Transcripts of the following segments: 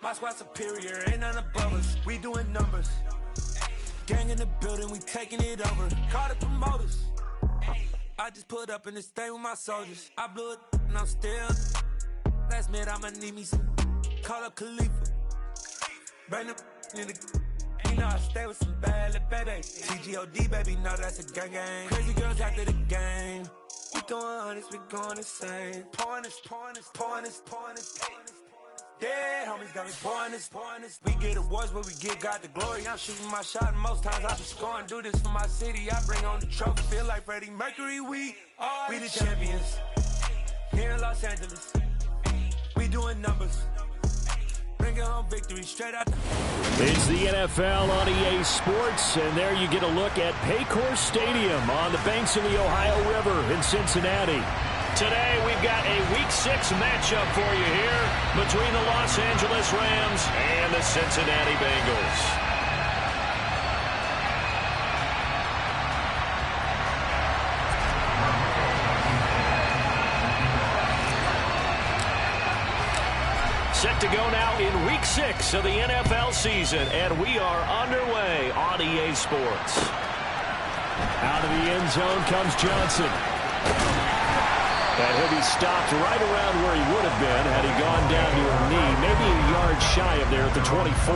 My squad superior, ain't none above us. We doing numbers. Gang in the building, we taking it over. Call the promoters. I just put up in this thing with my soldiers. I blew it and I'm still. Last minute I'ma need me some. Call up Khalifa. Bring the in the. You know I stay with some bad little baby. TGOD baby, know that's a gang gang. Crazy girls after the game. We going honest, we going insane. Pouring this. Yeah, homies got me pouring this. We get awards, but we get God the glory. I'm shooting my shot, and most times I be scoring. Do this for my city, I bring on the trophy. Feel like Freddie Mercury, we the champions. Here in Los Angeles, we doing numbers. Bring it home victory, straight out the... It's the NFL on EA Sports, and there you get a look at Paycor Stadium on the banks of the Ohio River in Cincinnati. Today, we've got a Week 6 matchup for you here between the Los Angeles Rams and the Cincinnati Bengals. Set to go now in Week 6 of the NFL season, and we are underway on EA Sports. Out of the end zone comes Johnson. And he'll be stopped right around where he would have been had he gone down to a knee, maybe a yard shy of there at the 24.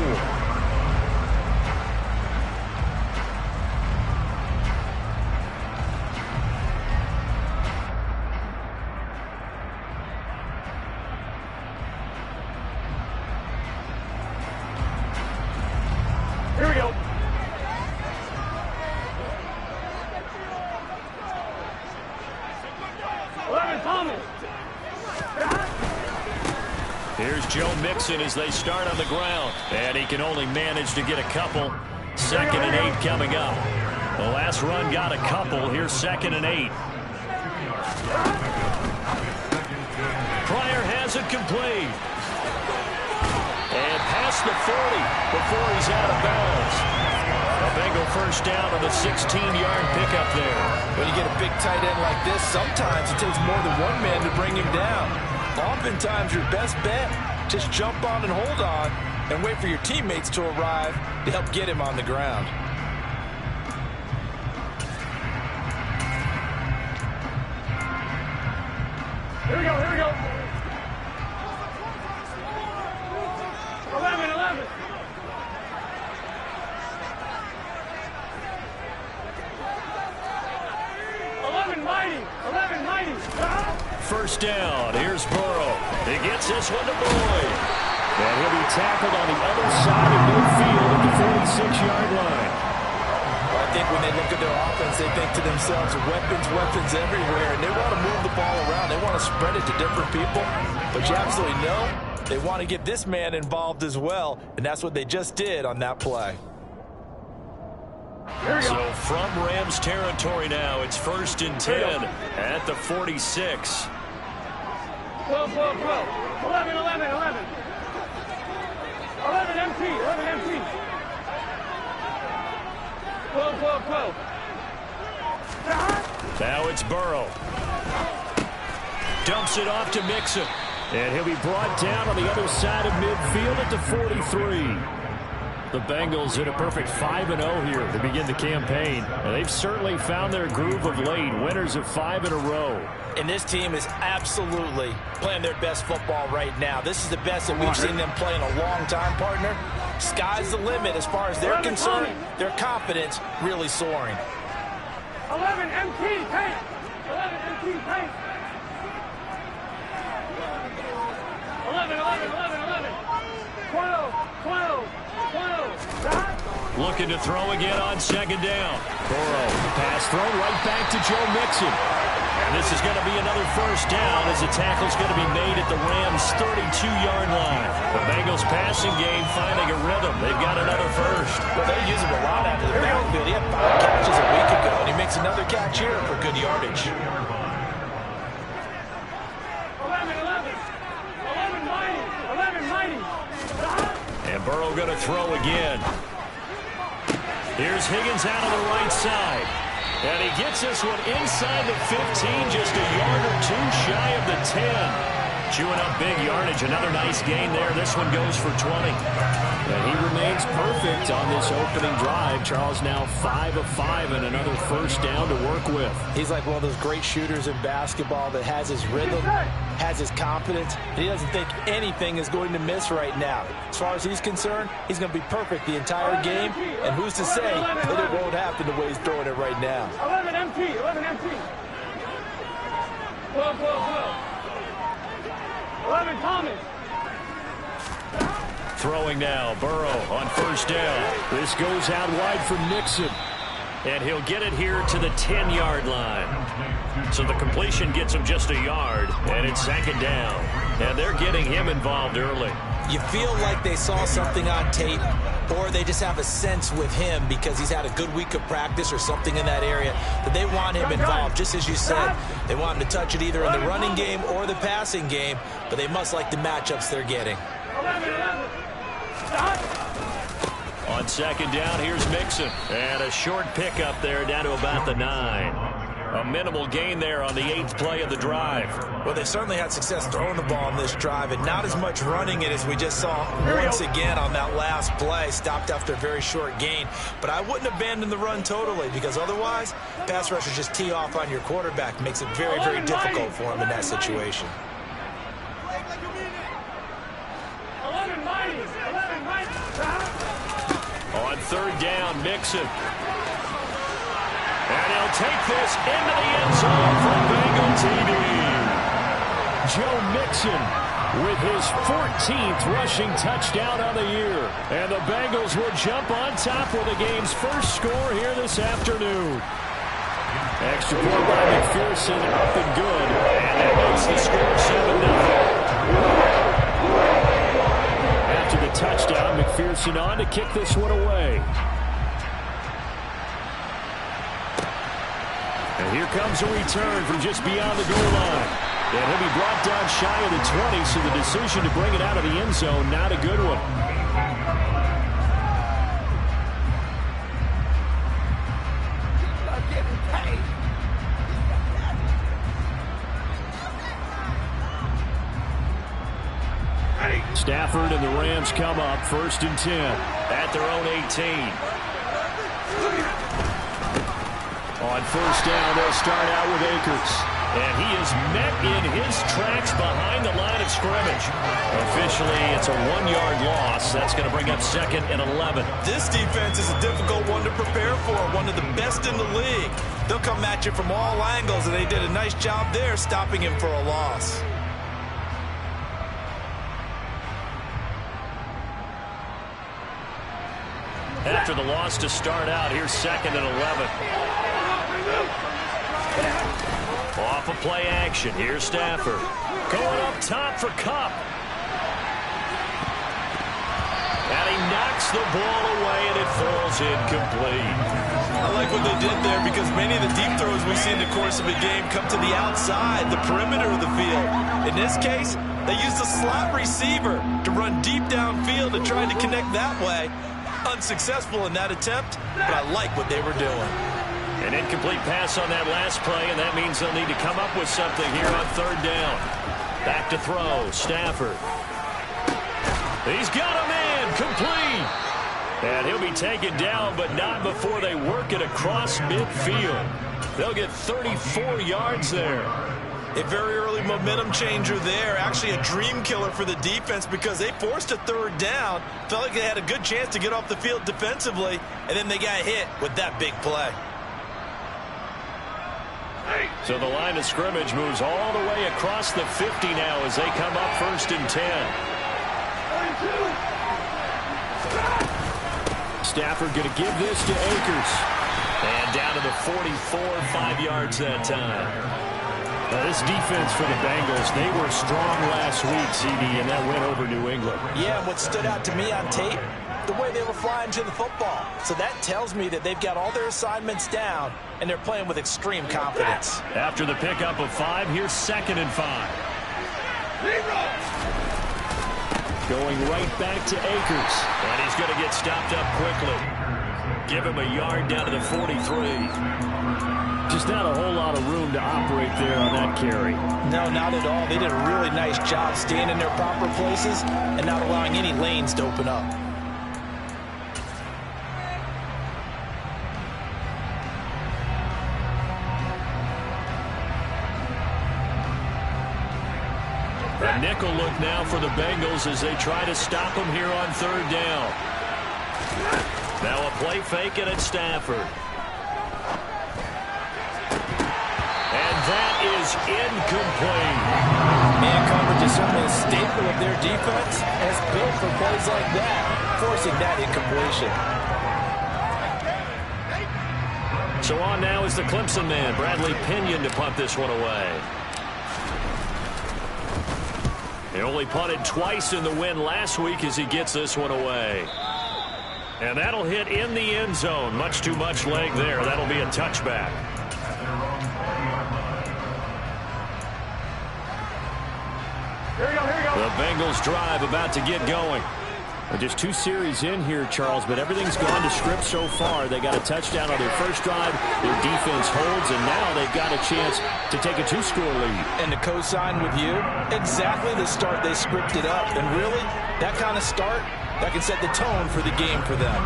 Here we go. Here's Joe Mixon as they start on the ground. And he can only manage to get a couple. 2nd and 8 coming up. The last run got a couple. Here's 2nd and 8. Pryor has it complete. And past the 40 before he's out of bounds. A Bengal first down on the 16-yard pickup there. When you get a big tight end like this, sometimes it takes more than one man to bring him down. Oftentimes, your best bet, just jump on and hold on and wait for your teammates to arrive to help get him on the ground. Here we go, here we go. 11. 11 mighty. First down. Here's Burrow. He gets this one to Boyd. And he'll be tackled on the other side of midfield at the 46-yard line. Well, I think when they look at their offense, they think to themselves, weapons everywhere, and they want to move the ball around. They want to spread it to different people. But you absolutely know they want to get this man involved as well, and that's what they just did on that play. So from Rams territory now, it's 1st and 10 at the 46. 12. 11 empty. 12. Now it's Burrow. Dumps it off to Mixon. And he'll be brought down on the other side of midfield at the 43. The Bengals in a perfect 5-0 here to begin the campaign. And they've certainly found their groove of late. Winners of 5 in a row. And this team is absolutely playing their best football right now. This is the best that we've seen them play in a long time, partner. Sky's the limit as far as they're concerned. Their confidence really soaring. 11 MT paint. 11 MT paint. 11. 12. Looking to throw again on 2nd down. Burrow, pass throw right back to Joe Mixon. And this is going to be another first down as the tackle's going to be made at the Rams' 32-yard line. The Bengals passing game finding a rhythm. They've got another first. Well, they use him a lot out of the backfield. He had 5 catches a week ago, and he makes another catch here for good yardage. 11 mighty. And Burrow going to throw again. Here's Higgins out on the right side. And he gets this one inside the 15, just a yard or two shy of the 10. Chewing up big yardage. Another nice gain there. This one goes for 20. And he remains perfect on this opening drive. Charles now 5 of 5 and another first down to work with. He's like one of those great shooters in basketball that has his rhythm, has his confidence, and he doesn't think anything is going to miss right now. As far as he's concerned, he's going to be perfect the entire game, and who's to say that it won't happen the way he's throwing it right now. 11 MT, 11 MT. 12, 11 Thomas. Throwing now, Burrow on first down. This goes out wide for Nixon. And he'll get it here to the 10-yard line. So the completion gets him just a yard, and it's second down. And they're getting him involved early. You feel like they saw something on tape, or they just have a sense with him because he's had a good week of practice or something in that area that they want him involved. Just as you said, they want him to touch it either in the running game or the passing game, but they must like the matchups they're getting. 11. On second down, here's Mixon. And a short pickup there down to about the 9. A minimal gain there on the 8th play of the drive. Well, they certainly had success throwing the ball on this drive, and not as much running it as we just saw once again on that last play. Stopped after a very short gain. But I wouldn't abandon the run totally, because otherwise, pass rushers just tee off on your quarterback. Makes it very, very difficult for him in that situation. 11 mighty. On third down, Mixon. And he'll take this into the end zone for Bengal TD. Joe Mixon with his 14th rushing touchdown on the year. And the Bengals will jump on top with the game's first score here this afternoon. Extra point by McPherson, up and good. And that makes the score 7-0. After the touchdown, McPherson on to kick this one away. And here comes a return from just beyond the goal line. And he'll be brought down shy of the 20, so the decision to bring it out of the end zone, not a good one. Stafford and the Rams come up 1st and 10 at their own 18. On first down, they'll start out with Akers. And he is met in his tracks behind the line of scrimmage. Officially, it's a 1-yard loss. That's going to bring up 2nd and 11. This defense is a difficult one to prepare for, one of the best in the league. They'll come at you from all angles, and they did a nice job there stopping him for a loss. After the loss to start out, here's 2nd and 11. Off of play action. Here's Stafford. Going up top for Kupp. And he knocks the ball away, and it falls incomplete. I like what they did there because many of the deep throws we see in the course of a game come to the outside, the perimeter of the field. In this case, they used a slot receiver to run deep downfield and try to connect that way. Unsuccessful in that attempt, but I like what they were doing. An incomplete pass on that last play, and that means they'll need to come up with something here on third down. Back to throw, Stafford. He's got a man, complete. And he'll be taken down, but not before they work it across midfield. They'll get 34 yards there. A very early momentum changer there. Actually a dream killer for the defense because they forced a third down. Felt like they had a good chance to get off the field defensively, and then they got hit with that big play. So the line of scrimmage moves all the way across the 50 now as they come up 1st and 10. Stafford going to give this to Akers. And down to the 44, 5 yards that time. Now this defense for the Bengals, they were strong last week, CD, and that went over New England. Yeah, and what stood out to me on tape, the way they were flying to the football. So that tells me that they've got all their assignments down, and they're playing with extreme confidence. After the pickup of 5, here's 2nd and 5. Going right back to Akers. And he's going to get stopped up quickly. Give him a yard down to the 43. Just not a whole lot of room to operate there on that carry. No, not at all. They did a really nice job staying in their proper places and not allowing any lanes to open up. A nickel look now for the Bengals as they try to stop them here on third down. Now a play fake, and it's Stafford. And that is incomplete. Man coverage is certainly a staple of their defense, and it's built for plays like that, forcing that incompletion. So on now is the Clemson man, Bradley Pinion, to punt this one away. He only punted twice in the win last week as he gets this one away. And that'll hit in the end zone. Much too much leg there. That'll be a touchback. The Bengals drive about to get going. Just 2 series in here, Charles, but everything's gone to script so far. They got a touchdown on their first drive. Their defense holds, and now they've got a chance to take a 2-score lead. And to co-sign with you, exactly the start they scripted up. And really, that kind of start, that can set the tone for the game for them.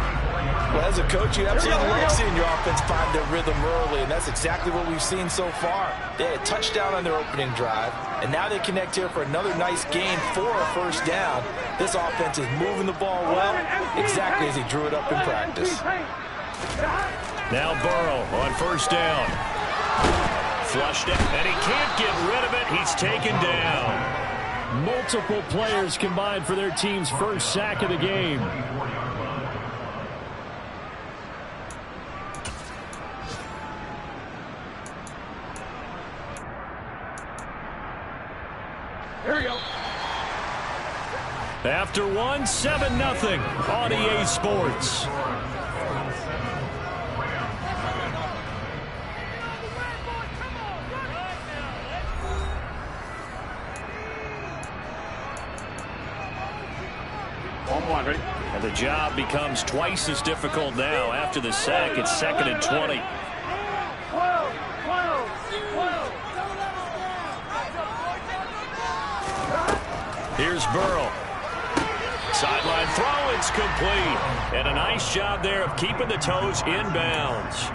Well, as a coach, you absolutely love seeing your offense find their rhythm early, and that's exactly what we've seen so far. They had a touchdown on their opening drive, and now they connect here for another nice gain for a first down. This offense is moving the ball well, exactly as he drew it up in practice. Now Burrow on first down. Flushed it, and he can't get rid of it. He's taken down. Multiple players combined for their team's first sack of the game. Here we go. After one, 7-0 on EA Sports. Ready? And the job becomes twice as difficult now. After the sack, it's 2nd and 20. Here's Burrow. Sideline throw, it's complete. And a nice job there of keeping the toes in bounds.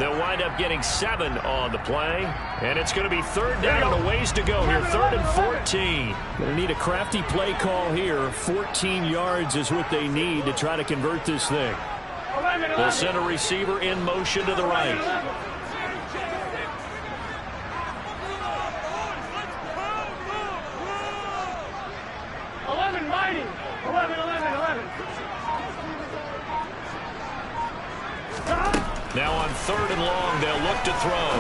They'll wind up getting 7 on the play. And it's going to be third down and a ways to go here. 3rd and 14. Going to need a crafty play call here. 14 yards is what they need to try to convert this thing. They'll send a receiver in motion to the right. Now on 3rd and long, they'll look to throw.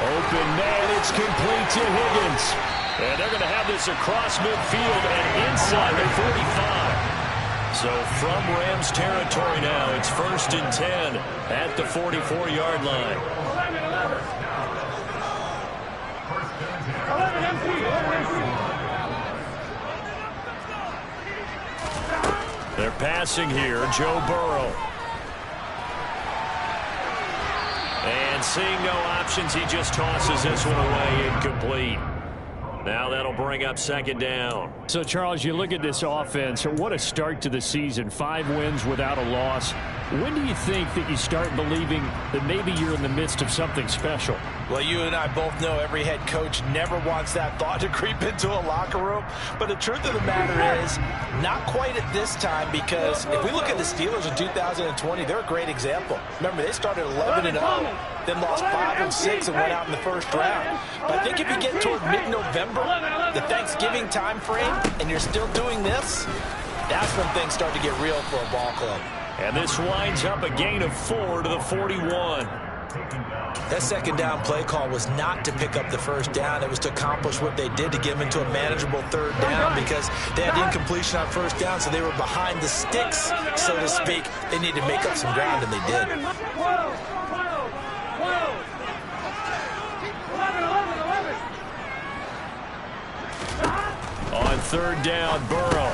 Open man, it's complete to Higgins. And they're going to have this across midfield and inside the 45. So from Rams territory now, it's 1st and 10 at the 44-yard line. 11 They're passing here, Joe Burrow. And seeing no options, he just tosses this one away, incomplete. Now that'll bring up 2nd down. So, Charles, you look at this offense, what a start to the season. 5 wins without a loss. When do you think that you start believing that maybe you're in the midst of something special? Well, you and I both know every head coach never wants that thought to creep into a locker room. But the truth of the matter is, not quite at this time, because if we look at the Steelers in 2020, they're a great example. Remember, they started 11-0, then lost 5 and 6 and went out in the first round. But I think if you get toward mid-November, the Thanksgiving time frame, and you're still doing this, that's when things start to get real for a ball club. And this winds up a gain of 4 to the 41. That 2nd down play call was not to pick up the first down. It was to accomplish what they did to get them into a manageable 3rd down because they had incompletion on first down, so they were behind the sticks, so to speak. They needed to make up some ground, and they did. On 3rd down, Burrow.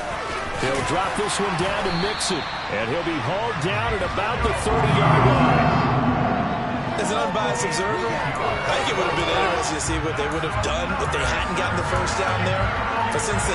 He'll drop this one down to Mixon, and he'll be hauled down at about the 30-yard line. The as an unbiased observer, I think it would have been interesting to see what they would have done if they hadn't gotten the first down there. But since they